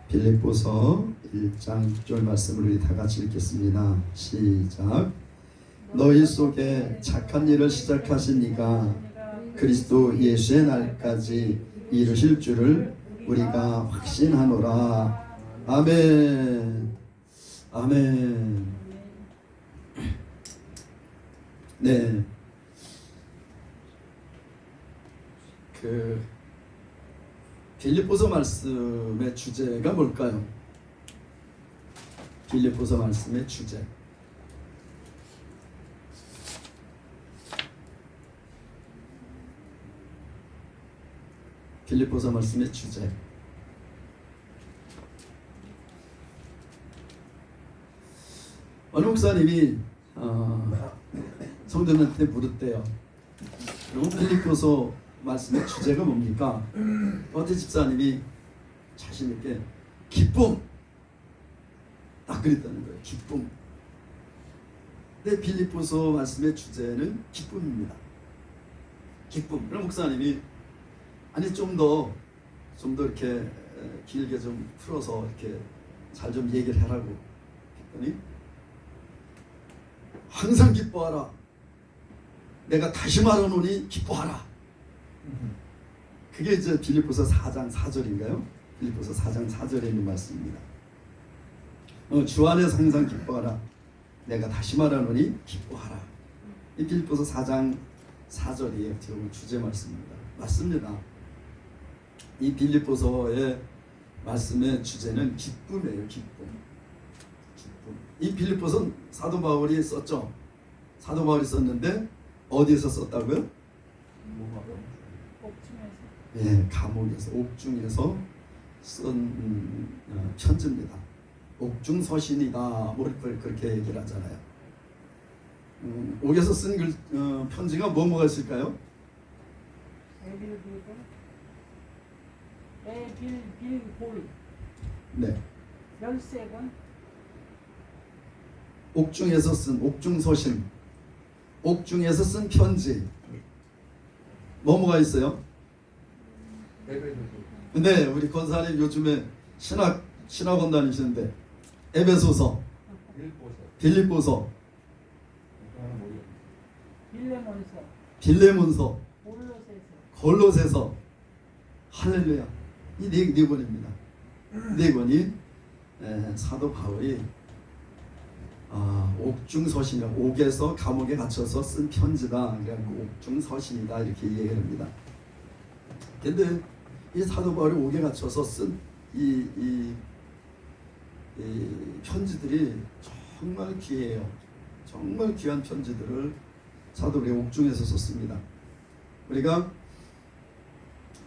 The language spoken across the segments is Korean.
빌립보서 1장 6절 말씀을 우리 다 같이 읽겠습니다. 시작. 너희 속에 착한 일을 시작하신 이가 그리스도 예수의 날까지 이루실 줄을 우리가 확신하노라. 아멘. 아멘. 네. 빌립보서 말씀의 주제가 뭘까요? 빌립보서 말씀의 주제. 빌립보서 말씀의 주제. 어느 목사님이 성도들한테 물었대요. 그럼 빌립보서 말씀의 주제가 뭡니까? 어떤 집사님이 자신 있게 기쁨 딱 그랬다는 거예요. 기쁨. 근데 빌립보서 말씀의 주제는 기쁨입니다. 기쁨. 그럼 목사님이 아니 좀 더 이렇게 길게 좀 풀어서 이렇게 잘 좀 얘기를 하라고 했더니 항상 기뻐하라. 내가 다시 말하노니 기뻐하라. 그게 이제 빌립보서 4장 4절인가요? 빌립보서 4장 4절에 있는 말씀입니다. 주 안에서 항상 기뻐하라. 내가 다시 말하노니 기뻐하라. 이 빌립보서 4장 4절이 어떻게 보면 주제 말씀입니다. 맞습니다. 이 빌립보서의 말씀의 주제는 기쁨이에요. 기쁨. 이 빌립보서는 사도 바울이 썼죠. 사도 바울이 썼는데 어디에서 썼다고요? 예, 감옥에서, 옥중에서 쓴 편지입니다. 옥중서신이다, 뭐 그렇게 얘기를 하잖아요. 옥에서 쓴 편지가 뭐가 있을까요? 에빌빌볼. 네. 13권. 옥중에서 쓴 옥중서신, 옥중에서 쓴 편지. 뭐가 있어요? 네, 우리 권사님 요즘에 신학원 다니시는데 에베소서, 빌립보서, 빌레몬서, 골로새서, 할렐루야. 이 네 권입니다. 네 권이 사도 바울이 옥중서신이라, 옥에서 감옥에 갇혀서 쓴 편지다. 그래갖고 옥중서신이다 이렇게 얘기를 합니다. 근데 이 사도 바울이 옥에 갇혀서 쓴 이 편지들이 정말 귀해요. 정말 귀한 편지들을 사도 바울이 옥중에서 썼습니다. 우리가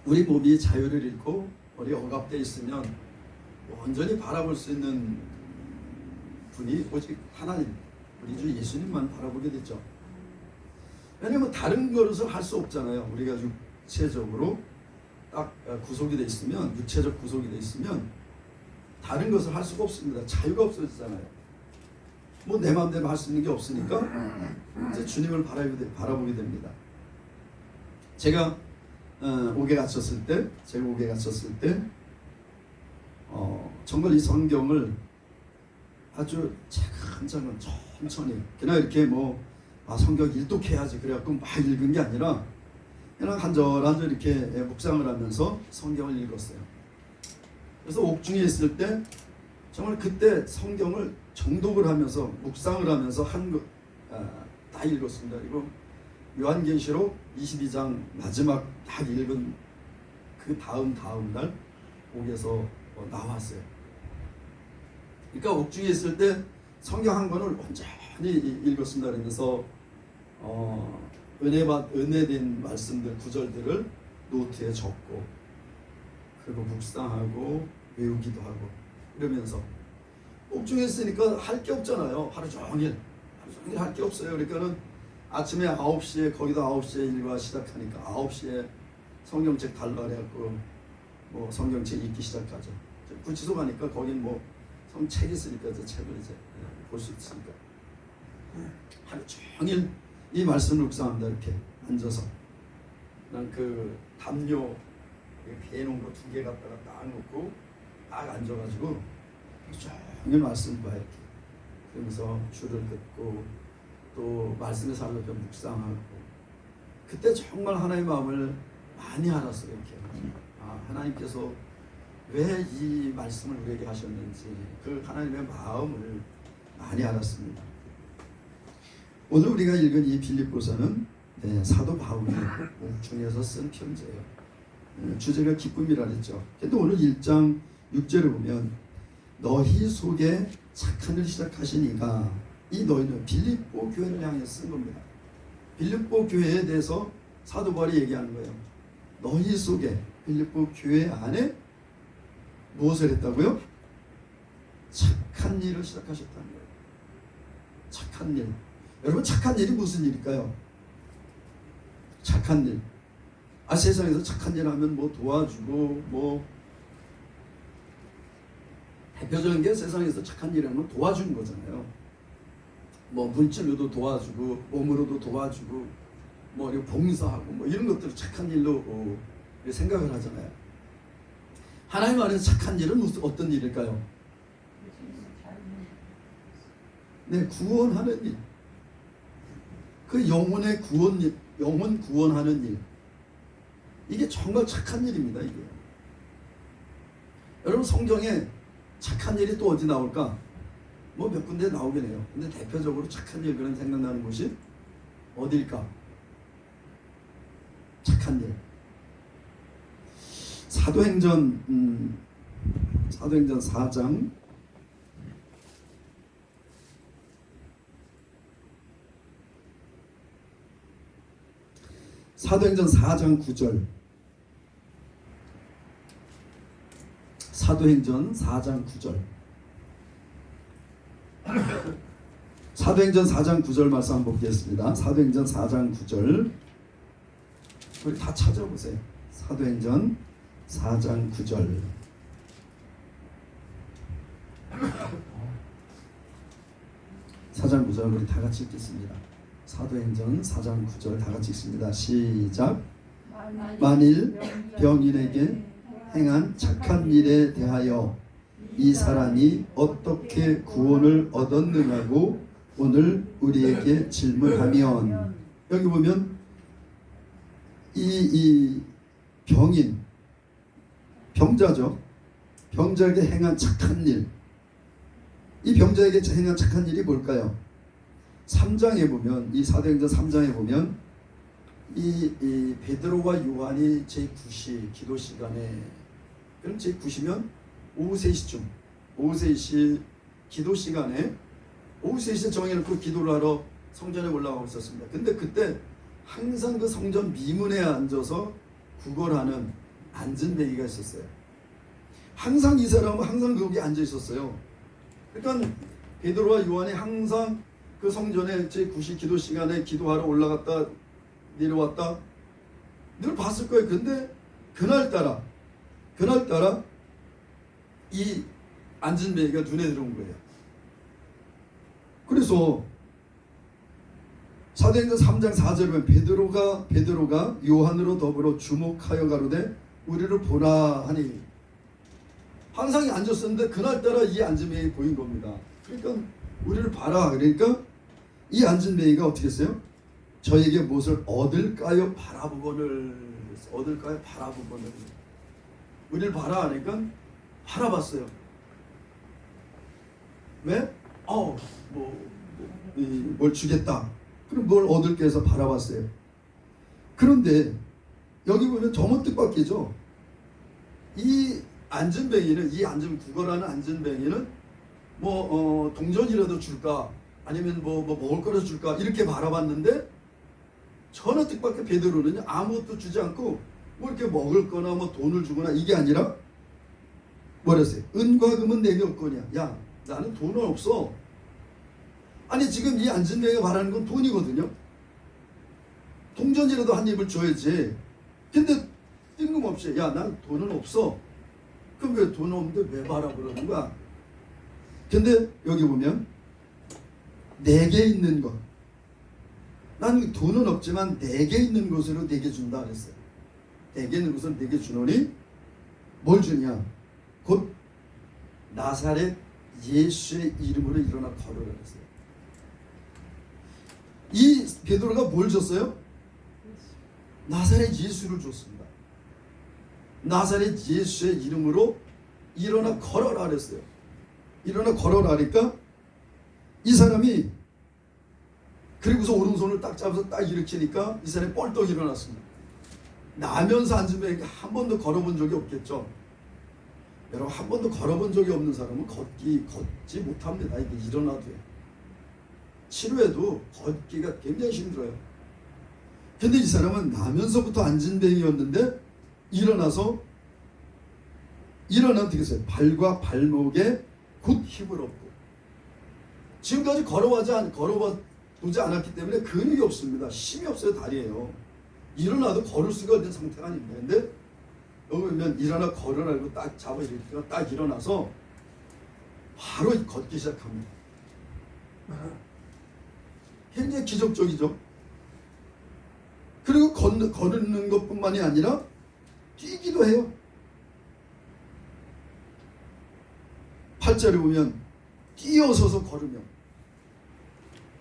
우리 몸이 자유를 잃고 우리 억압되어 있으면 온전히 바라볼 수 있는 분이 오직 하나님, 우리 주 예수님만 바라보게 됐죠. 왜냐하면 다른 것을 할 수 없잖아요. 우리가 육체적으로 딱 구속이 돼 있으면, 육체적 구속이 돼 있으면 다른 것을 할 수가 없습니다. 자유가 없어지잖아요. 뭐 내 마음대로 할 수 있는 게 없으니까 이제 주님을 바라보게 됩니다. 제가 옥에 갇혔을 때 정말 이 성경을 아주 차근차근 천천히 그냥 이렇게 성경 일독해야지 그래갖고 막 읽은 게 아니라 그냥 한절 이렇게 묵상을 하면서 성경을 읽었어요. 그래서 옥중에 있을 때 정말 그때 성경을 정독을 하면서 묵상을 하면서 다 읽었습니다. 그리고 요한계시록 22장 마지막 딱 읽은 그 다음 날 옥에서 나왔어요. 그러니까 옥중에 있을 때 성경 한 권을 완전히 읽었습니다. 그러면서 은혜된 말씀들, 구절들을 노트에 적고 그리고 묵상하고 외우기도 하고 이러면서 옥중에 있으니까 할 게 없잖아요. 하루 종일 할 게 없어요. 그러니까는 아침에 9시에 거기도 9시에 일과 시작하니까 9시에 성경책 달라 그래갖고 성경책 읽기 시작하죠. 구치소 가니까 거긴 책 있으니까 책을 이제 볼 수 있으니까 하루 종일 이 말씀을 묵상합니다. 이렇게 앉아서 난 그 담요 배에 놓은 거 2개 갖다가 딱 놓고 딱 앉아가지고 종일 말씀 봐 이렇게. 그러면서 줄을 긋고 또 말씀의 살로서 묵상하고 그때 정말 하나님의 마음을 많이 알았어요. 이렇게 하나님께서 왜 이 말씀을 우리에게 하셨는지 그 하나님의 마음을 많이 알았습니다. 오늘 우리가 읽은 이 빌립보서는 사도 바울이 옥중에서 쓴 편지예요. 주제가 기쁨이라 그랬죠. 근데 오늘 1장 6절을 보면 너희 속에 착한 일 시작하시니가 이 너희는 빌립보 교회를 향해 쓴 겁니다. 빌립보 교회에 대해서 사도 바울이 얘기하는 거예요. 너희 속에 빌립보 교회 안에 무엇을 했다고요? 착한 일을 시작하셨다는 거예요. 착한 일. 여러분 착한 일이 무슨 일일까요? 착한 일. 세상에서 착한 일 하면 뭐 도와주고 뭐 대표적인 게 세상에서 착한 일 하면 도와주는 거잖아요. 뭐 물질로도 도와주고 몸으로도 도와주고 뭐 봉사하고 뭐 이런 것들을 착한 일로 생각을 하잖아요. 하나님 안에서 착한 일은 무슨 어떤 일일까요? 네, 구원하는 일. 그 영혼의 영혼 구원하는 일. 이게 정말 착한 일입니다. 이게. 여러분 성경에 착한 일이 또 어디 나올까? 뭐 몇 군데 나오긴 해요. 근데 대표적으로 착한 일 그런 생각나는 곳이 어딜까? 착한 일. 사도행전 4장 사도행전 4장 9절. 사도행전 4장 9절. 사도행전 4장 9절 말씀 한번 보겠습니다. 사도행전 4장 9절. 우리 다 찾아보세요. 사도행전 4장 9절. 사장 9절 우리 다 같이 읽겠습니다. 사도행전 4장 9절 다 같이 읽습니다. 시작. 만일 병인에게 행한 착한 일에 대하여 이 사람이 어떻게 구원을 얻었느냐고 오늘 우리에게 질문하면, 여기 보면 이 병인, 병자죠. 병자에게 행한 착한 일. 이 병자에게 행한 착한 일이 뭘까요? 3장에 보면, 이 사도행전 3장에 보면 이 베드로와 요한이 제9시 기도 시간에, 그럼 제9시면 오후 3시쯤, 오후 3시 기도 시간에 오후 3시에 정해놓고 기도를 하러 성전에 올라가고 있었습니다. 근데 그때 항상 그 성전 미문에 앉아서 구걸하는 안진뱅이가 있었어요. 항상 이 사람은 항상 거기 앉아 있었어요. 그러니까 베드로와 요한이 항상 그 성전에 제9시 기도 시간에 기도하러 올라갔다 내려왔다 늘 봤을 거예요. 근데 그날따라 이 안진뱅이가 눈에 들어온 거예요. 그래서 사도행전 3장 4절에 보면 베드로가 요한으로 더불어 주목하여 가로되 우리를 보라 하니, 항상 앉았었는데 그날따라 이 안진뱅이 보인 겁니다. 그러니까 우리를 봐라. 그러니까 이 안진뱅이가 어떻게 했어요? 저에게 무엇을 얻을까요? 바라보거늘. 우리를 봐라 하니까 바라봤어요. 왜? 뭘 주겠다. 그럼 뭘 얻을게 해서 바라봤어요. 그런데 여기 보면 저문 뜻밖이죠. 이 안진뱅이는, 구걸하는 안진뱅이는 동전이라도 줄까, 아니면 뭐 먹을 거라도 줄까, 이렇게 바라봤는데 전혀 뜻밖의 베드로는 아무것도 주지 않고 뭐 이렇게 먹을 거나 뭐 돈을 주거나 이게 아니라 뭐랬어요? 은과 금은 내게 없거냐. 야, 나는 돈은 없어. 아니 지금 이 안진뱅이가 말하는 건 돈이거든요. 동전이라도 한 입을 줘야지. 근데 뜬금없이 야, 난 돈은 없어. 그럼 왜 돈 없는데 왜 봐라 그러는 거야? 근데 여기 보면 내게 있는 것, 난 돈은 없지만 내게 있는 것으로 내게 준다 그랬어요. 내게 있는 것은 내게 주노니 뭘 주냐? 곧 나사렛 예수의 이름으로 일어나 걸으라 했어요. 이 베드로가 뭘 줬어요? 나사렛 예수를 줬습니다. 나사렛 예수의 이름으로 일어나 걸어라 그랬어요. 일어나 걸어라 하니까 이 사람이, 그리고서 오른손을 딱 잡아서 딱 일으키니까 이 사람이 뻘떡 일어났습니다. 나면서 앉은 배 한 번도 걸어본 적이 없겠죠. 여러분, 한 번도 걸어본 적이 없는 사람은 걷지 못합니다. 이게 일어나도요. 치료해도 걷기가 굉장히 힘들어요. 근데 이 사람은 나면서부터 앉은 뱅이었는데 일어나서 어떻게 했어요? 발과 발목에 곧 힘을 얻고, 지금까지 걸어보지 않았기 때문에 근육이 없습니다. 힘이 없어요. 다리에요. 일어나도 걸을 수가 있는 상태가 아닙니다. 근데 여기 보면 일어나 걸으라고 딱 잡아 일으키니까 딱 일어나서 바로 걷기 시작합니다. 굉장히 기적적이죠. 그리고 걸는 것뿐만이 아니라 뛰기도 해요. 8절에 보면 뛰어서서 걸으며,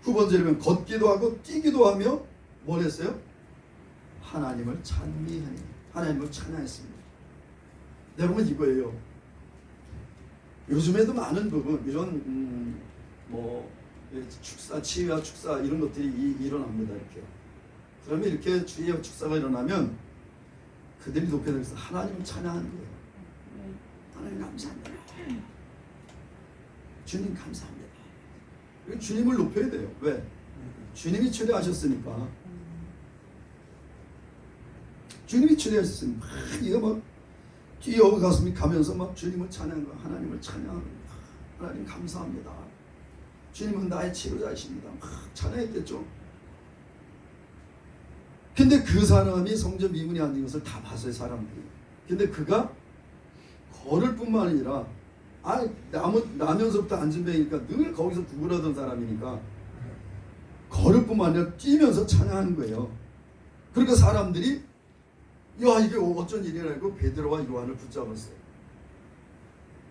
9번절에 보면 걷기도 하고 뛰기도 하며 뭘 했어요? 하나님을 찬미하니, 하나님을 찬양했습니다. 여러분, 이거예요. 요즘에도 많은 부분 이런 축사, 치유와 축사 이런 것들이 일어납니다. 이렇게. 그러면 이렇게 주의 축사가 일어나면 그들이 높게 들어서 하나님을 찬양하는 거예요. 하나님 감사합니다. 주님 감사합니다. 주님을 높여야 돼요. 왜? 주님이 치료하셨으니까. 주님이 치료하셨으니까 이거 막 뛰어가면서 막 주님을 찬양하고, 하나님을 찬양하고, 하나님 감사합니다. 주님은 나의 치료자이십니다. 찬양했겠죠. 근데 그 사람이 성전 미문에 앉은 것을 다 봤어요, 사람들이. 근데 그가 걸을 뿐만 아니라 나면서부터 앉은 배니까 늘 거기서 구부러던 사람이니까 걸을 뿐만 아니라 뛰면서 찬양하는 거예요. 그러니까 사람들이 야, 이게 어쩐 일이라 하고 베드로와 요한을 붙잡았어요.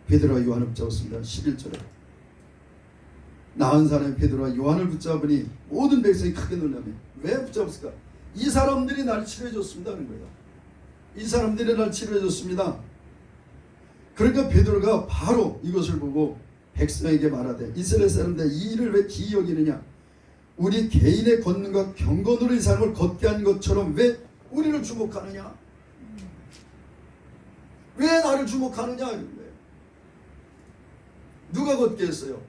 베드로와 요한을 붙잡았습니다. 11절에 나은 사람이 베드로와 요한을 붙잡으니 모든 백성이 크게 놀라며, 왜 붙잡았을까? 이 사람들이 나를 치료해줬습니다 하는 거예요. 이 사람들이 나를 치료해줬습니다. 그러니까 베드로가 바로 이것을 보고 백성에게 말하되, 이스라엘 사람들 이 일을 왜 기이 여기느냐? 우리 개인의 권능과 경건으로 이 사람을 걷게 한 것처럼 왜 우리를 주목하느냐? 왜 나를 주목하느냐? 이런 거예요. 누가 걷게 했어요?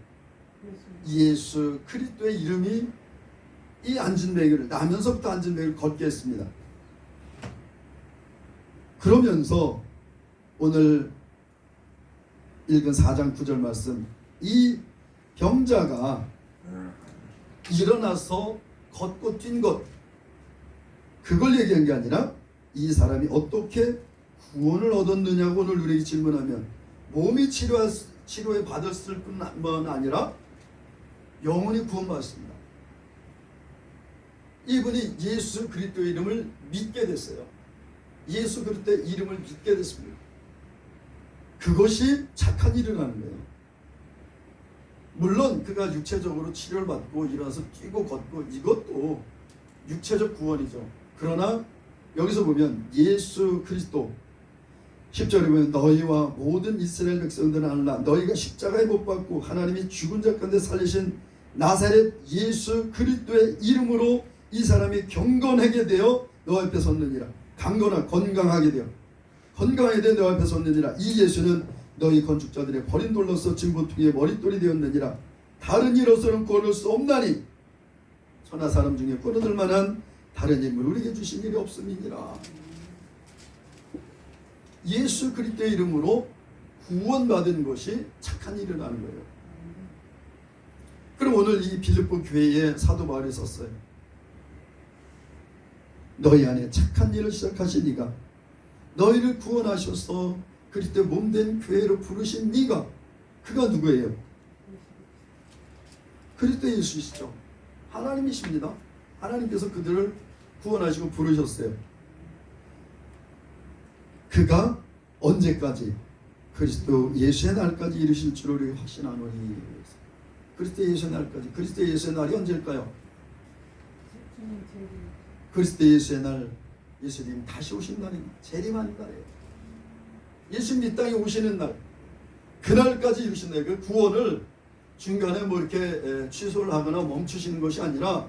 예수 그리스도의 이름이 이 앉은 배를, 나면서부터 앉은 배를 걷게 했습니다. 그러면서 오늘 읽은 4장 9절 말씀, 이 병자가 일어나서 걷고 뛴 것, 그걸 얘기한 게 아니라 이 사람이 어떻게 구원을 얻었느냐고 오늘 우리에게 질문하면, 몸이 치료에 받았을 뿐만 아니라 영혼이 구원받았습니다. 이분이 예수 그리스도의 이름을 믿게 됐어요. 예수 그리스도의 이름을 믿게 됐습니다. 그것이 착한 일이라는 거예요. 물론 그가 육체적으로 치료를 받고 일어나서 뛰고 걷고, 이것도 육체적 구원이죠. 그러나 여기서 보면 예수 그리스도, 10절에 보면 너희와 모든 이스라엘 백성들은 알라, 너희가 십자가에 못 박고 하나님이 죽은 자 가운데 살리신 나사렛 예수 그리스도의 이름으로 이 사람이 경건하게 되어 너 앞에 섰느니라. 건강하게 되어 너 앞에 섰느니라. 이 예수는 너희 건축자들의 버린 돌로서 진보퉁이의 머릿돌이 되었느니라. 다른 이로서는 구원할 수 없나니 천하 사람 중에 구원을 만한 다른 인물 우리에게 주신 일이 없음이니라. 예수 그리스도의 이름으로 구원받은 것이 착한 일이라는 거예요. 그럼 오늘 이 빌립보 교회에 사도 바울이 썼어요. 너희 안에 착한 일을 시작하신 이가 너희를 구원하셔서 그리스도의 몸된 교회로 부르신 이가, 그가 누구예요? 그리스도 예수이시죠. 하나님이십니다. 하나님께서 그들을 구원하시고 부르셨어요. 그가 언제까지? 그리스도 예수의 날까지 이루실 줄 우리 확신하노니. 그리스도 예수의 날까지. 그리스도 예수의 날이 언제일까요? 주님 재림. 그리스도 예수의 날, 예수님 다시 오신다는 재림하는 날이에요. 예수님 이 땅에 오시는 날, 그날까지 이루신다. 그 구원을 중간에 뭐 이렇게 취소를 하거나 멈추시는 것이 아니라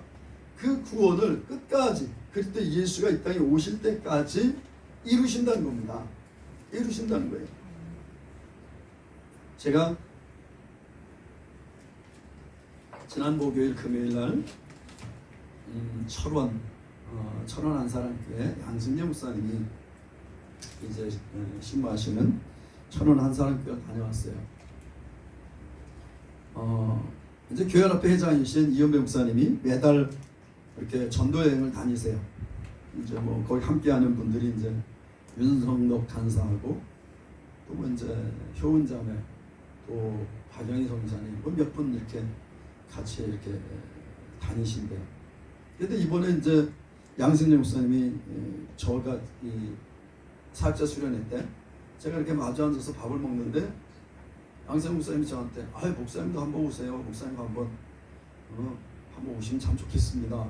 그 구원을 끝까지 그리스도 예수가 이 땅에 오실 때까지 이루신다는 겁니다. 이루신다는 거예요. 제가 지난 목요일 금요일 날 철원 한사람교회 양승재 목사님이 이제 신부하시는 철원 한사람교회 다녀왔어요. 이제 교회 앞에 회장이신 이현배 목사님이 매달 이렇게 전도 여행을 다니세요. 이제 뭐 거기 함께하는 분들이 이제 윤성덕 간사하고 또 뭐 이제 효은자매 또 박영희 성사님 뭐 몇 분 이렇게 같이 이렇게 다니신대요. 근데 이번에 이제 양승재 목사님이 저가 이 사역자 수련회 때 제가 이렇게 마주 앉아서 밥을 먹는데 양승재 목사님이 저한테 목사님도 한번 오세요. 목사님 한번 오시면 참 좋겠습니다.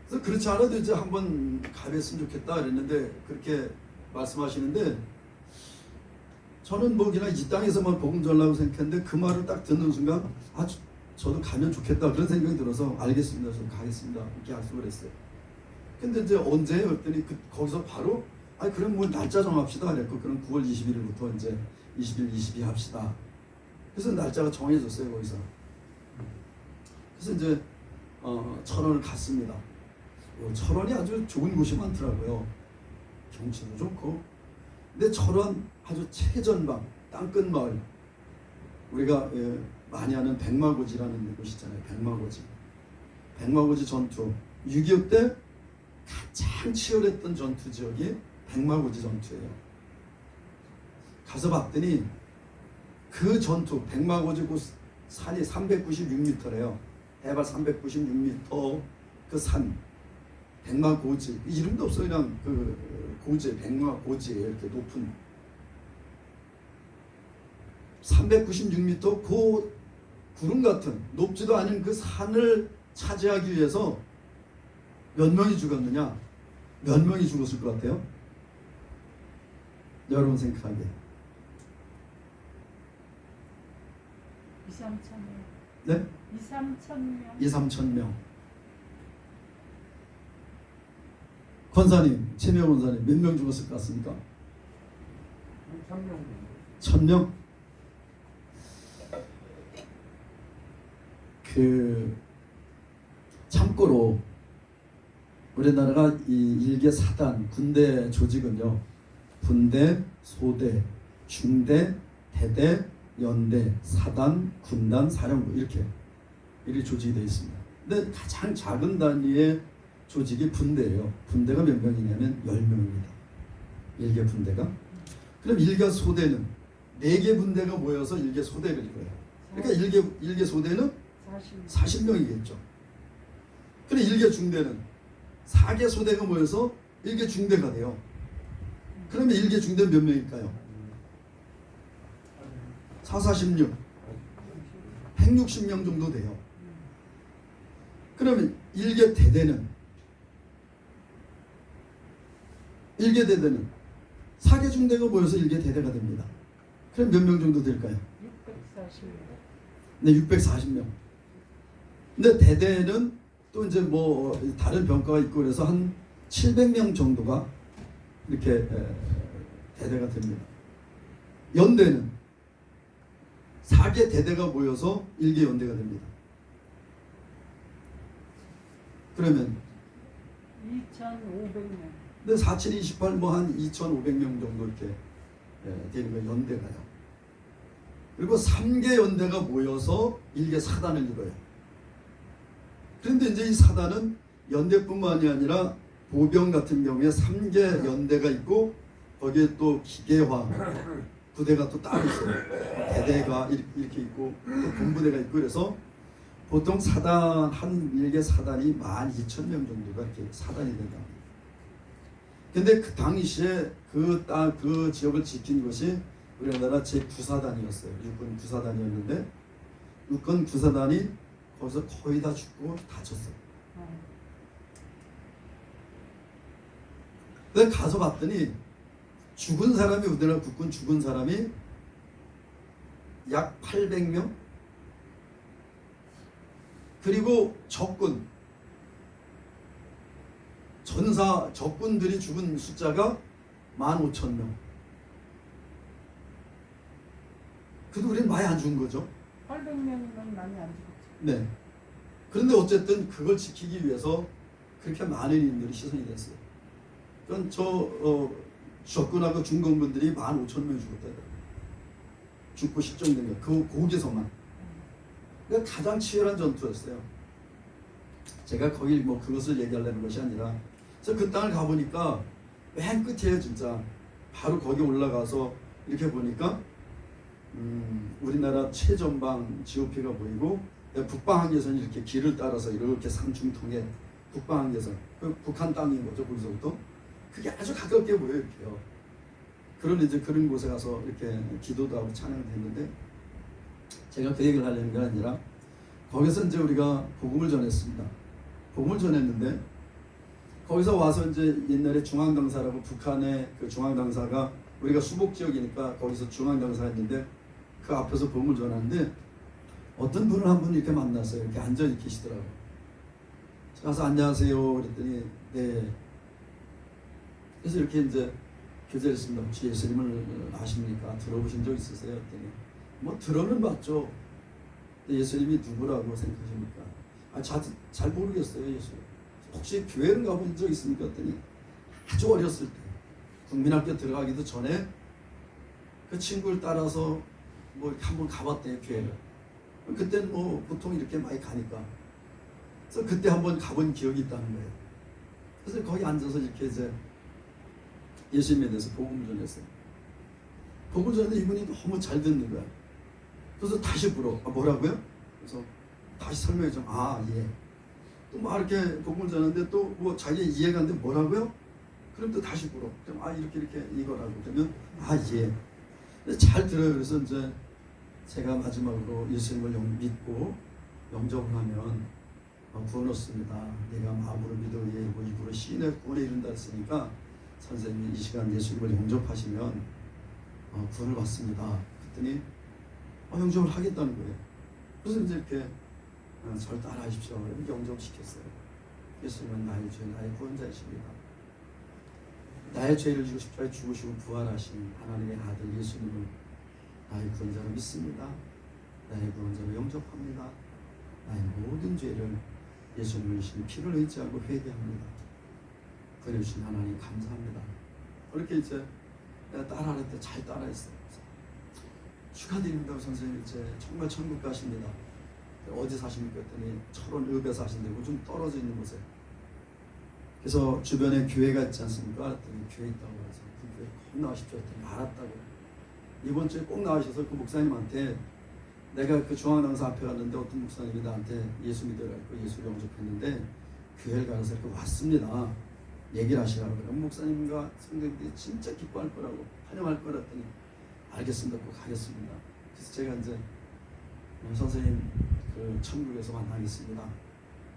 그래서 그렇지 않아도 이제 한번 가뵀으면 좋겠다 그랬는데 그렇게 말씀하시는데 저는 뭐 그냥 이 땅에서만 복음 전하려고 생각했는데 그 말을 딱 듣는 순간 저도 가면 좋겠다 그런 생각이 들어서 알겠습니다. 저 가겠습니다. 이렇게 약속을 했어요. 근데 이제 언제 했더니 거기서 바로 그럼 뭐 날짜 정합시다 그랬고 그럼 9월 21일부터 이제 20일, 22 합시다. 그래서 날짜가 정해졌어요 거기서. 그래서 이제 철원을 갔습니다. 철원이 아주 좋은 곳이 많더라고요. 경치도 좋고. 근데 철원 아주 최전방 땅끝 마을 우리가 많이 아는 백마고지라는 곳이 있잖아요. 백마고지 전투 6.25 때 가장 치열했던 전투 지역이 백마고지 전투예요. 가서 봤더니 그 전투 백마고지 그 산이 396m래요. 해발 396m 그 산 백마고지 이름도 없어요. 그냥 그 고지 백마고지예요. 이렇게 높은 396m 그 구름 같은 높지도 않은 그 산을 차지하기 위해서 몇 명이 죽었느냐? 몇 명이 죽었을 것 같아요? 여러분 생각하기에 2-3천 명. 네? 2-3천 명. 2-3천 명. 권사님, 최명 권사님 몇 명 죽었을 것 같습니까? 1,000명. 1,000명? 참고로 우리나라가 이 일개 사단 군대 조직은요 분대, 소대, 중대, 대대, 연대, 사단, 군단, 사령부 이렇게 조직이 되어 있습니다. 근데 가장 작은 단위의 조직이 분대예요. 분대가 몇 명이냐면 10명입니다. 일개 분대가. 그럼 일개 소대는 4개 분대가 모여서 일개 소대를 이뤄요. 그러니까 일개 소대는 40명이겠죠. 그럼 일개 중대는 4개 소대가 모여서 일개 중대가 돼요. 그러면 일개 중대는 몇 명일까요? 4, 46 160명 정도 돼요. 그러면 일개 대대는 4개 중대가 모여서 일개 대대가 됩니다. 그럼 몇 명 정도 될까요? 640명. 네, 640명. 근데 대대는 또 이제 뭐 다른 병가가 있고 그래서 한 700명 정도가 이렇게 대대가 됩니다. 연대는 4개 대대가 모여서 1개 연대가 됩니다. 그러면 2,500명. 근데 4728 뭐 한 2,500명 정도 이렇게 되는 거예요. 연대가요. 그리고 3개 연대가 모여서 1개 사단을 이뤄요. 그런데 이제 이 사단은 연대뿐만이 아니라 보병 같은 경우에 3개 연대가 있고 거기에 또 기계화 부대가 또 따로 있어요. 대대가 이렇게 있고 또 본부대가 있고 그래서 보통 사단 한 일개 사단이 12,000명 정도가 이렇게 사단이 된다. 근데 그 당시에 그 지역을 지킨 것이 우리나라 제9사단이었어요. 육군 9사단이었는데 육군 9사단이 거기서 거의 다 죽고 다쳤어요. 근데 가서 봤더니 죽은 사람이 우리나라 국군 죽은 사람이 약 800명, 그리고 적군들이 죽은 숫자가 15,000명. 그래도 우리는 많이 안 죽은 거죠. 800명이면 많이 안 죽었죠. 네. 그런데 어쨌든 그걸 지키기 위해서 그렇게 많은 인들이 희생이 됐어요. 그건 적군하고 중공군들이 15,000명 죽었다. 죽고 실종된 거. 거기서만. 그러니까 가장 치열한 전투였어요. 제가 거기 뭐 그것을 얘기하려는 것이 아니라, 그래서 그 땅을 가보니까 맨 끝이에요, 진짜. 바로 거기 올라가서 이렇게 보니까 우리나라 최전방 GOP가 보이고, 북방한계선이 이렇게 길을 따라서 이렇게 상중통에 북방한계선, 그 북한 땅인 거죠. 거기서부터 그게 아주 가깝게 보여요, 이렇게요. 그런 곳에 가서 이렇게 기도도 하고 찬양도 했는데, 제가 그 얘기를 하려는 게 아니라, 거기서 이제 우리가 복음을 전했습니다. 복음을 전했는데, 거기서 와서 이제 옛날에 중앙당사라고, 북한의 그 중앙당사가, 우리가 수복 지역이니까 거기서 중앙당사가 있는데 그 앞에서 복음을 전하는데, 어떤 분을 한 분 이렇게 만났어요. 이렇게 앉아 계시더라고요. 가서 안녕하세요 그랬더니 네. 그래서 이렇게 이제 교제를 했습니다. 혹시 예수님을 아십니까? 들어보신 적 있으세요? 그랬더니 뭐 들어는 봤죠. 예수님이 누구라고 생각하십니까? 잘 모르겠어요. 예수. 혹시 교회를 가본 적 있습니까? 그랬더니 아주 어렸을 때 국민학교 들어가기도 전에 그 친구를 따라서 뭐 이렇게 한번 가봤대요, 교회를. 그때는 뭐 보통 이렇게 많이 가니까. 그래서 그때 한번 가본 기억이 있다는 거예요. 그래서 거기 앉아서 이렇게 이제 예수님에 대해서 복음을 전했어요. 복음을 전했는데 이분이 너무 잘 듣는 거야. 그래서 다시 물어. 뭐라고요? 그래서 다시 설명해 줘. 예. 또 막 이렇게 복음을 전하는데 또 뭐 자기 이해가 안 돼. 뭐라고요? 그럼 또 다시 물어. 그럼 이렇게 이거라고. 그러면 예. 근데 잘 들어요. 그래서 이제 제가 마지막으로 예수님을 믿고 영접을 하면 구원 얻습니다. 내가 마음으로 믿어 예고 입으로 시인의 구원에 이른다 했으니까 선생님이 이 시간 예수님을 영접하시면 구원을 받습니다. 그랬더니 영접을 하겠다는 거예요. 그래서 이제 이렇게 저를 따라하십시오. 이렇게 영접시켰어요. 예수님은 나의 죄, 나의 구원자이십니다. 나의 죄를 지고 십자가에 죽으시고 부활하신 하나님의 아들 예수님을 나의 구원자로 믿습니다. 나의 구원자로 영접합니다. 나의 모든 죄를 예수님을 주신 피를 의지하고 회개합니다. 그러신 하나님 감사합니다. 그렇게 이제 따라할 때 잘 따라했어요. 축하드립니다. 선생님 이제 정말 천국 가십니다. 어디 사십니까? 했더니 철원읍에 사신다고 좀 떨어져 있는 곳에. 그래서 주변에 교회가 있지 않습니까? 그랬더니 교회 있다고 해서 그 교회 꼭 나오십시오. 했더니 알았다고. 이번 주에 꼭 나오셔서 그 목사님한테 내가 그 중앙당사 앞에 갔는데 어떤 목사님이 나한테 예수 믿어라고 예수를 영접했는데 교회를 가서 이렇게 왔습니다. 얘기를 하시라고. 그러면 목사님과 성도님들이 진짜 기뻐할 거라고 환영할 거랬더니 알겠습니다. 꼭 가겠습니다. 그래서 제가 이제 선생님 그 천국에서 만나겠습니다.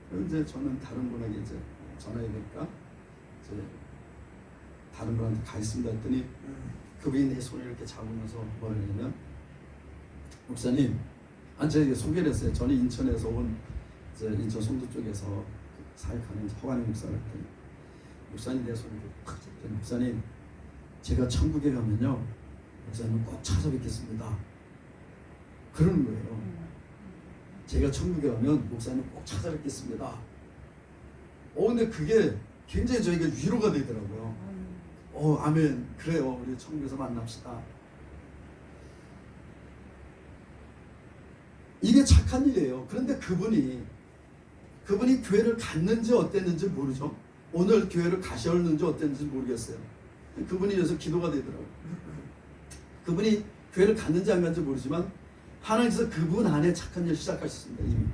그리고 이제 저는 다른 분에게 이제 전화해야 되니까 이제 다른 분한테 가겠습니다 했더니 그분이 내 손을 이렇게 잡으면서 뭐를 했냐면 목사님, 제가 소개를 했어요. 저는 인천에서 온 이제 인천 송도 쪽에서 사역하는 허관영 목사를 했더니 목사님 내 손을 탁 잡더니 목사님 제가 천국에 가면요 목사님 꼭 찾아뵙겠습니다. 그러는 거예요. 제가 천국에 가면 목사님 꼭 찾아뵙겠습니다. 근데 그게 굉장히 저희가 위로가 되더라고요. 아멘. 그래요. 우리 천국에서 만납시다. 이게 착한 일이에요. 그런데 그분이 교회를 갔는지 어땠는지 모르죠. 오늘 교회를 가셨는지 어땠는지 모르겠어요. 그분이 그래서 기도가 되더라고요. 그분이 교회를 갔는지 안 갔는지 모르지만 하나님께서 그분 안에 착한 일을 시작하셨습니다. 이미.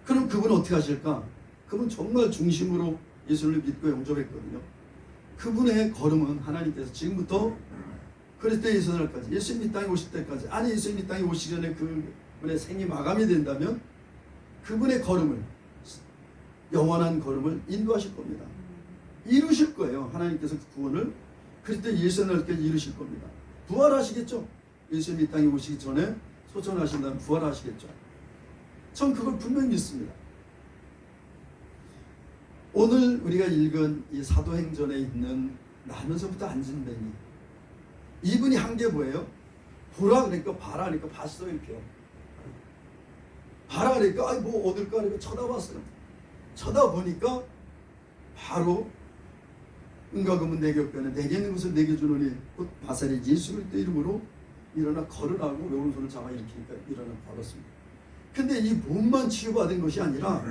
그럼 그분은 어떻게 하실까? 그분 정말 중심으로 예수를 믿고 영접했거든요. 그분의 걸음은 하나님께서 지금부터 그리스도 예수 날까지, 예수님 이 땅에 오실 때까지, 아니 예수님 이 땅에 오시기 전에 그분의 생이 마감이 된다면 그분의 걸음을, 영원한 걸음을 인도하실 겁니다. 이루실 거예요. 하나님께서 그 구원을 그리스도 예수 날까지 이루실 겁니다. 부활하시겠죠. 예수님 이 땅에 오시기 전에 소천하신다면 부활하시겠죠. 전 그걸 분명히 믿습니다. 오늘 우리가 읽은 이 사도행전에 있는 나면서부터 안진뱅이, 이분이 한 게 뭐예요? 보라 그러니까 봐라 그러니까 봤어요. 이렇게요. 봐라 그러니까 아이 뭐 얻을까 그러니까 쳐다봤어요. 쳐다보니까 바로 은과 금은 내게 없거나 내게 있는 것을 내게 주노니 곧 나사렛 예수 그리스도 이름으로 일어나 걸으라고 오른손을 잡아 일으키니까 일어나 걸었습니다. 근데 이 몸만 치유받은 것이 아니라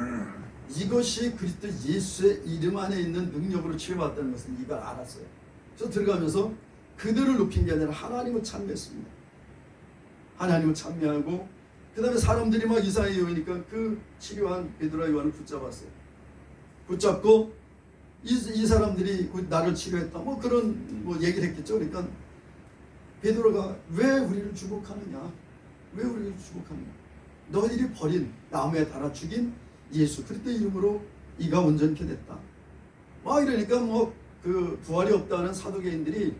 이것이 그리스도 예수의 이름 안에 있는 능력으로 치유받았다는 것을 이걸 알았어요. 그래서 들어가면서 그들을 높인 게 아니라 하나님을 찬미했습니다. 하나님을 찬미하고 그 다음에 사람들이 막 이상하게 여기니까 그 치료한 베드로와 요한을 붙잡았어요. 붙잡고 이 사람들이 나를 치료했다 뭐 그런 뭐 얘기를 했겠죠. 그러니까 베드로가 왜 우리를 주목하느냐, 왜 우리를 주목하느냐, 너희들이 버린 나무에 달아 죽인 예수 그리스도 이름으로 이가 온전케 됐다. 막 이러니까 뭐 그 부활이 없다는 사두개인들이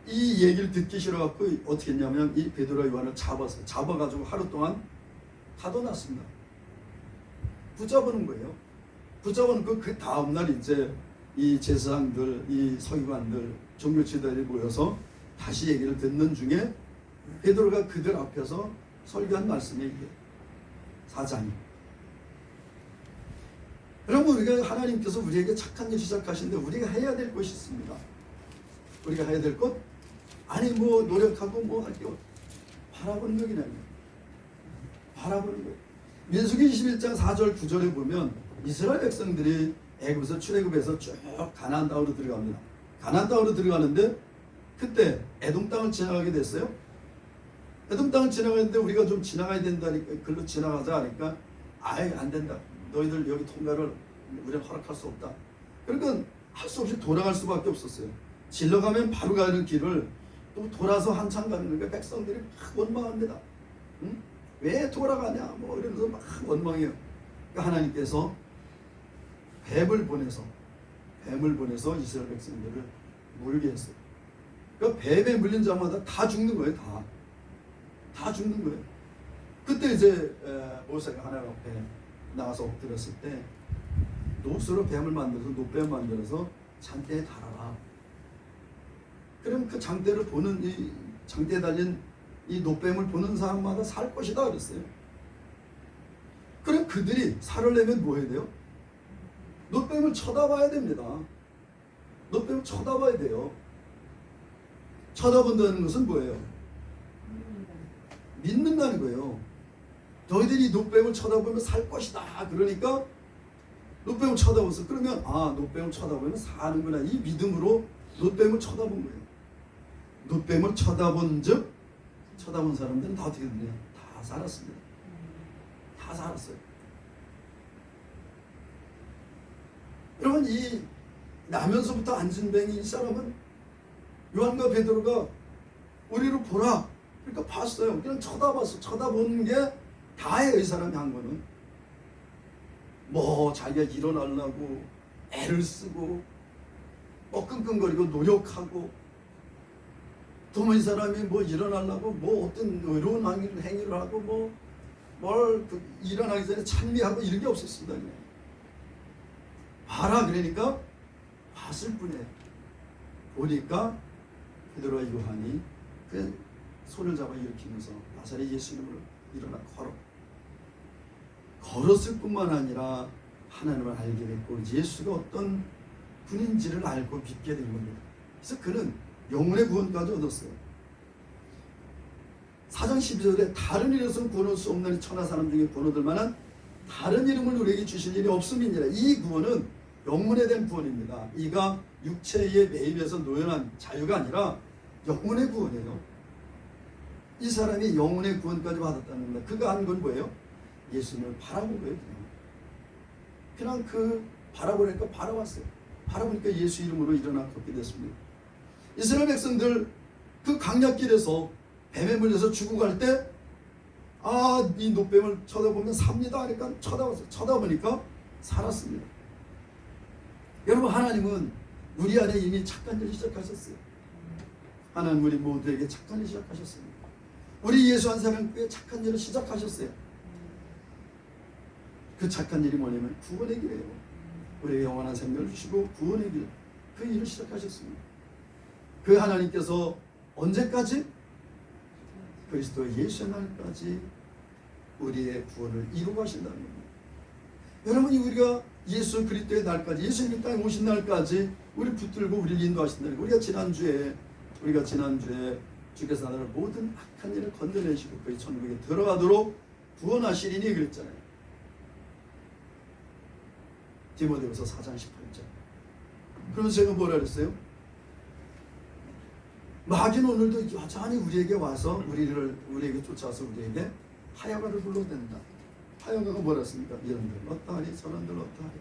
이 얘기를 듣기 싫어갖고 어떻게 했냐면 이 베드로와 요한을 잡아가지고 하루 동안 가둬놨습니다. 붙잡는 거예요. 붙잡아놓고 그 다음날 이제 이 제사장들, 이 서기관들, 종교 지도자들이 모여서 다시 얘기를 듣는 중에 베드로가 그들 앞에서 설교한 말씀이 이게 4장이. 여러분 우리가 하나님께서 우리에게 착한 일 시작하시는데 우리가 해야 될 것이 있습니다. 우리가 해야 될 것? 아니 뭐 노력하고 뭐 할게요. 바라보는 것이 아니에요. 바라보는 거예요. 민수기 21장 4절 9절에 보면 이스라엘 백성들이 애굽에서 출애굽해서 쭉 가나안 땅으로 들어갑니다. 가나안 땅으로 들어가는데 그때 에돔 땅을 지나가게 됐어요. 에돔 땅을 지나가는데 우리가 좀 지나가야 된다니까 글로 지나가자 하니까 아예 안 된다. 너희들 여기 통과를 우리는 허락할 수 없다. 그러니까 할 수 없이 돌아갈 수밖에 없었어요. 질러가면 바로 가는 길을 또 돌아서 한참 가는 거니까 백성들이 막 원망합니다. 응? 왜 돌아가냐 뭐 이러면서 막 원망해요. 그러니까 하나님께서 뱀을 보내서 이스라엘 백성들을 물게 했어요. 그러니까 뱀에 물린 자마다 다 죽는 거예요. 다 죽는 거예요. 그때 이제 모세가 하나님 앞에 나가서 엎드렸을 때 노스로 뱀을 만들어서 노뱀을 만들어서 장대에 달아라. 그럼 그 장대를 보는 이 장대에 달린 이 노뱀을 보는 사람마다 살 것이다 그랬어요. 그럼 그들이 살을 내면 뭐 해야 돼요? 노뱀을 쳐다봐야 됩니다. 노뱀을 쳐다봐야 돼요. 쳐다본다는 것은 뭐예요? 믿는다는 거예요. 너희들이 노뱀을 쳐다보면 살 것이다. 그러니까 노뱀을 쳐다봤어. 그러면 아 노뱀을 쳐다보면 사는구나. 이 믿음으로 노뱀을 쳐다본 거예요. 노뱀을 쳐다본 사람들은 다 어떻게 되냐? 다 살았습니다. 다 살았어요. 여러분 이 나면서부터 안진뱅이 이 사람은 요한과 베드로가 우리를 보라. 그러니까 봤어요. 그냥 쳐다봤어. 쳐다보는 게 다예요. 이 사람이 한 거는. 뭐 자기가 일어나려고 애를 쓰고 뭐 끙끙거리고 노력하고 또 이 사람이 뭐 일어나려고 뭐 어떤 의로운 행위를 하고 뭘 일어나기 전에 찬미하고 이런 게 없었습니다. 그냥. 봐라 그러니까 봤을 뿐이에요. 보니까 베드로와 요한이 그 손을 잡아 일으키면서 나사렛 예수 이름으로 일어나 걸었을 뿐만 아니라 하나님을 알게 됐고 예수가 어떤 분인지를 알고 믿게 된 겁니다. 그래서 그는 영혼의 구원까지 얻었어요. 4장 12절에 다른 이름으로는 구원할 수 없는 천하 사람 중에 구원 얻을 만한 다른 이름을 우리에게 주실 일이 없음이니라. 이 구원은 영혼에 대한 구원입니다. 이가 육체의 매임에서 노연한 자유가 아니라 영혼의 구원이에요. 이 사람이 영혼의 구원까지 받았다는 겁니다. 그가 한 건 뭐예요? 예수님을 바라본 거예요. 그냥 그 바라보니까 바라봤어요. 바라보니까 예수 이름으로 일어나 걷게 됐습니다. 이스라엘 백성들 그 강약길에서 뱀에 물려서 죽고 갈 때 이 노뱀을 쳐다보면 삽니다. 그러니까 쳐다보니까 살았습니다. 여러분, 하나님은 우리 안에 이미 착한 일을 시작하셨어요. 하나님 우리 모두에게 착한 일을 시작하셨습니다. 우리 예수 한 사람께 착한 일을 시작하셨어요. 그 착한 일이 뭐냐면 구원의 길이에요. 우리에게 영원한 생명을 주시고 구원의 길, 그 일을 시작하셨습니다. 그 하나님께서 언제까지? 그리스도 예수의 날까지 우리의 구원을 이루고 가신다는 겁니다. 여러분이 우리가 예수 그리스도의 날까지, 예수님이 땅에 오신 날까지 우리 붙들고 우리를 인도하신다는 거예요. 우리가 지난주에 주께서 나를 모든 악한 일을 건져내시고 그의 천국에 들어가도록 구원하시리니 그랬잖아요. 디모데후서 4장 18절. 그러면서 제가 뭐라 그랬어요? 마귀는 오늘도 여전히 우리에게 와서 우리에게 쫓아와서 우리에게 하여가를 불러댄다. 하여가가 뭐라 했습니까? 이런들 어떠하리 저런들 어떠하리.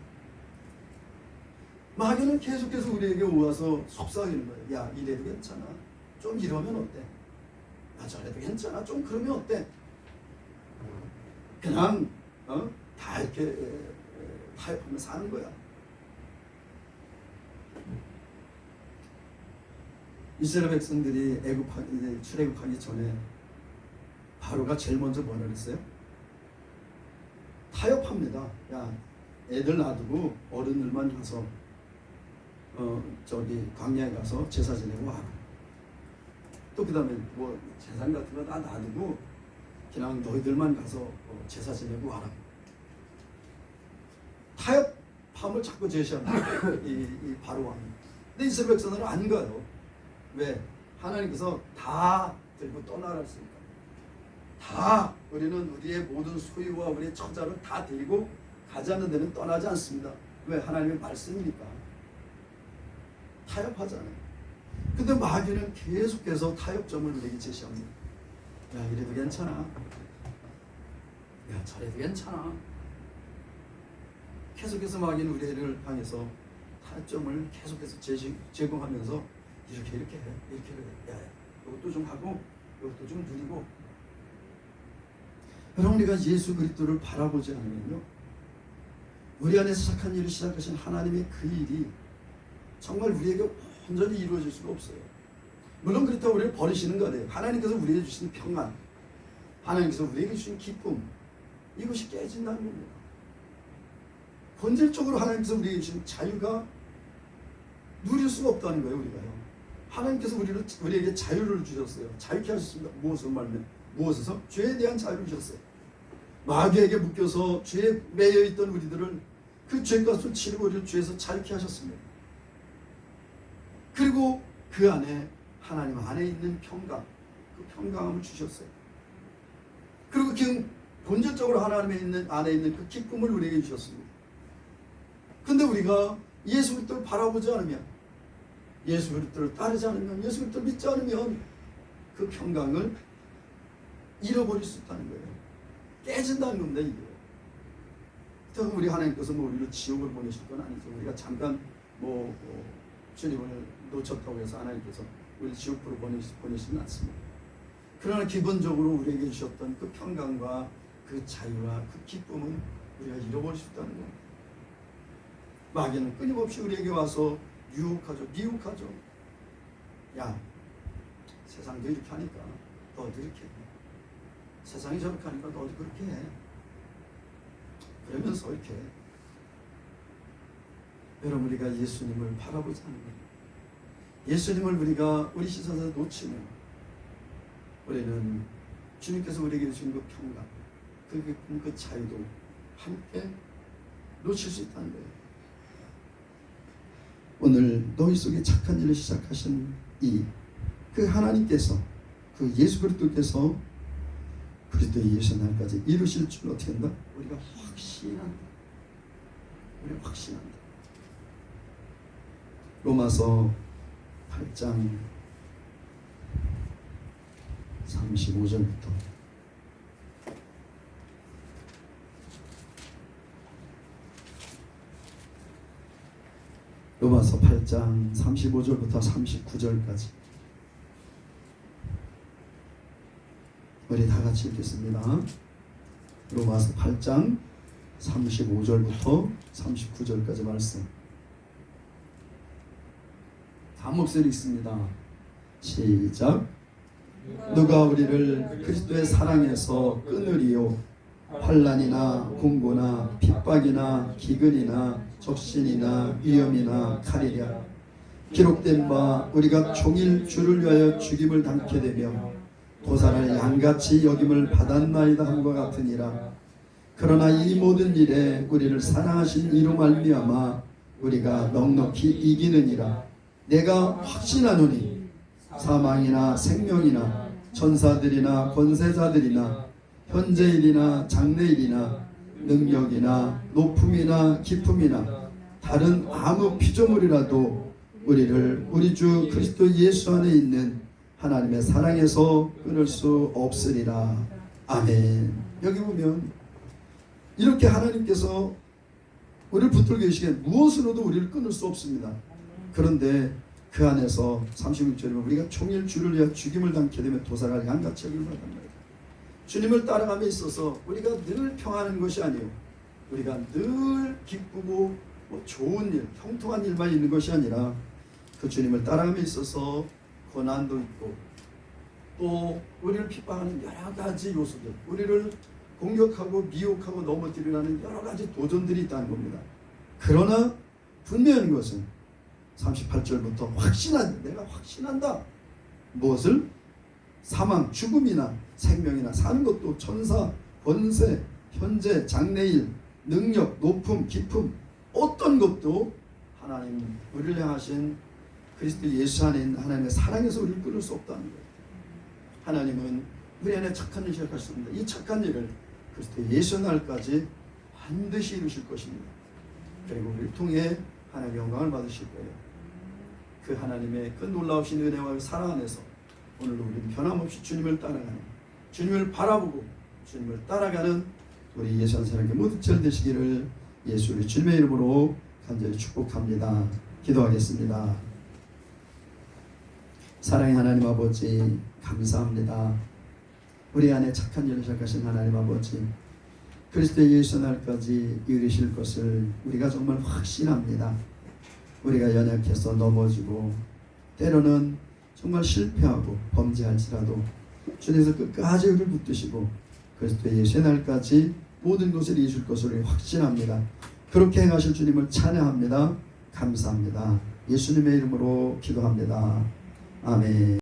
마귀는 계속해서 우리에게 와서 속삭이는 거예요. 야, 이래도 괜찮아. 좀 이러면 어때? 야, 저래도 괜찮아. 좀 그러면 어때? 그냥 다 이렇게 타협하며 사는 거야. 이스라엘 백성들이 출애굽하기 전에 바로가 제일 먼저 뭐라 그랬어요? 타협합니다. 야, 애들 놔두고 어른들만 가서 광야에 가서 제사 지내고 와라. 또 그 다음에 뭐 제사 같은 거 다 놔두고 그냥 너희들만 가서 제사 지내고 와라. 타협함을 자꾸 제시합니다. 이 바로 왕. 근데 이스라엘 백성들은 안 가요. 왜? 하나님께서 다 들고 떠나라 했으니까. 다 우리는 우리의 모든 소유와 우리의 처자를 다 데리고 가자는 데는 떠나지 않습니다. 왜? 하나님의 말씀이니까. 타협하잖아요. 근데 마귀는 계속해서 타협점을 우리에게 제시합니다. 야, 이래도 괜찮아. 야, 저래도 괜찮아. 계속해서 마귀는 우리를 향해서 타협점을 계속해서 제공하면서 이렇게 해, 이렇게 해. 야, 이것도 좀 하고 이것도 좀 누리고. 여러분, 우리가 예수 그리스도를 바라보지 않으면요, 우리 안에서 착한 일을 시작하신 하나님의 그 일이 정말 우리에게 온전히 이루어질 수가 없어요. 물론 그렇다고 우리를 버리시는 거 아니에요. 하나님께서 우리에게 주신 평안, 하나님께서 우리에게 주신 기쁨, 이것이 깨진다는 겁니다. 본질적으로 하나님께서 우리에게 주신 자유가 누릴 수가 없다는 거예요. 우리가요. 하나님께서 우리에게 자유를 주셨어요. 자유케 하셨습니다. 무엇에서? 죄에 대한 자유를 주셨어요. 마귀에게 묶여서 죄에 매여 있던 우리들을 그 죄값을 치르고 우리를 죄에서 자유케 하셨습니다. 그리고 그 안에 하나님 안에 있는 평강, 그 평강함을 주셨어요. 그리고 그 본질적으로 하나님 안에 있는 그 기쁨을 우리에게 주셨습니다. 근데 우리가 예수 그리스도를 바라보지 않으면, 예수 그리스도를 따르지 않으면, 예수 그리스도를 믿지 않으면 그 평강을 잃어버릴 수 있다는 거예요. 깨진다는 겁니다, 이게. 그렇다고 우리 하나님께서 우리를 지옥을 보내실 건 아니죠. 우리가 잠깐 주님을 놓쳤다고 해서 하나님께서 우리 지옥으로 보내시는 않습니다. 그러나 기본적으로 우리에게 주셨던 그 평강과 그 자유와 그 기쁨은 우리가 잃어버릴 수 있다는 겁니다. 마귀는 끊임없이 우리에게 와서 유혹하죠. 미혹하죠. 야, 세상도 이렇게 하니까 너도 이렇게 해. 세상이 저렇게 하니까 너도 그렇게 해. 그러면서 이렇게. 여러분, 우리가 예수님을 바라보지 않는 거예요. 예수님을 우리 시선에서 놓치면 우리는 주님께서 우리에게 주신 그 평강, 그 자유도 함께 놓칠 수 있다는 거예요. 오늘 너희 속에 착한 일을 시작하신 그 하나님께서, 그 예수 그리스도께서 그리스도의 예수 날까지 이루실 줄 어떻게 한다? 우리가 확신한다. 우리가 확신한다. 로마서 8장 35절부터 로마서 8장 35절부터 39절까지 같이 읽겠습니다. 로마서 8장 35절부터 39절까지 말씀. 다 목소리 읽습니다. 시작. 누가 우리를 그리스도의 사랑에서 끊으리요? 환난이나 공고나 핍박이나 기근이나 적신이나 위험이나 칼이랴. 기록된 바 우리가 종일 주를 위하여 죽임을 당케 되며 도살을 양같이 여김을 받았나이다 함과 같으니라. 그러나 이 모든 일에 우리를 사랑하신 이로 말미암아 우리가 넉넉히 이기느니라. 내가 확신하노니 사망이나 생명이나 천사들이나 권세자들이나 현재일이나 장래일이나 능력이나 높음이나 깊음이나 다른 아무 피조물이라도 우리를 우리 주 그리스도 예수 안에 있는 하나님의 사랑에서 끊을 수 없으리라. 아멘. 여기 보면 이렇게 하나님께서 우리를 붙들고 계시기에 무엇으로도 우리를 끊을 수 없습니다. 그런데 그 안에서 36절에 보면 우리가 종일 주를 위하여 죽임을 당케 되면 도살할 양같이 여김을 받는다. 주님을 따라감에 있어서 우리가 늘 평안한 것이 아니에요. 우리가 늘 기쁘고 좋은 일, 형통한 일만 있는 것이 아니라 그 주님을 따라감에 있어서 고난도 있고 또 우리를 핍박하는 여러 가지 요소들, 우리를 공격하고 미혹하고 넘어뜨리라는 여러 가지 도전들이 있다는 겁니다. 그러나 분명한 것은 38절부터 내가 확신한다. 무엇을? 사망, 죽음이나 생명이나 사는 것도 천사, 권세, 현재, 장래일, 능력, 높음, 깊음 어떤 것도 하나님 우리를 향하신 그리스도 예수 안에 있는 하나님의 사랑에서 우리를 끊을 수 없다는 거예요. 하나님은 우리 안에 착한 일을 시작하셨습니다. 이 착한 일을 그리스도 예수 날까지 반드시 이루실 것입니다. 그리고 우리를 통해 하나님의 영광을 받으실 거예요. 그 하나님의 그 놀라우신 은혜와 사랑 안에서 오늘도 우리는 변함없이 주님을 따라가는, 주님을 바라보고 주님을 따라가는 우리 예수 한 사람께 모두 잘 되시기를 예수 우리 주님의 이름으로 간절히 축복합니다. 기도하겠습니다. 사랑의 하나님 아버지 감사합니다. 우리 안에 착한 일을 시작하신 하나님 아버지 그리스도 예수 날까지 이루실 것을 우리가 정말 확신합니다. 우리가 연약해서 넘어지고 때로는 정말 실패하고 범죄할지라도 주님께서 끝까지 우리를 붙드시고 그리스도 예수의 날까지 모든 것을 이루실 것을 확신합니다. 그렇게 행하실 주님을 찬양합니다. 감사합니다. 예수님의 이름으로 기도합니다. 아멘.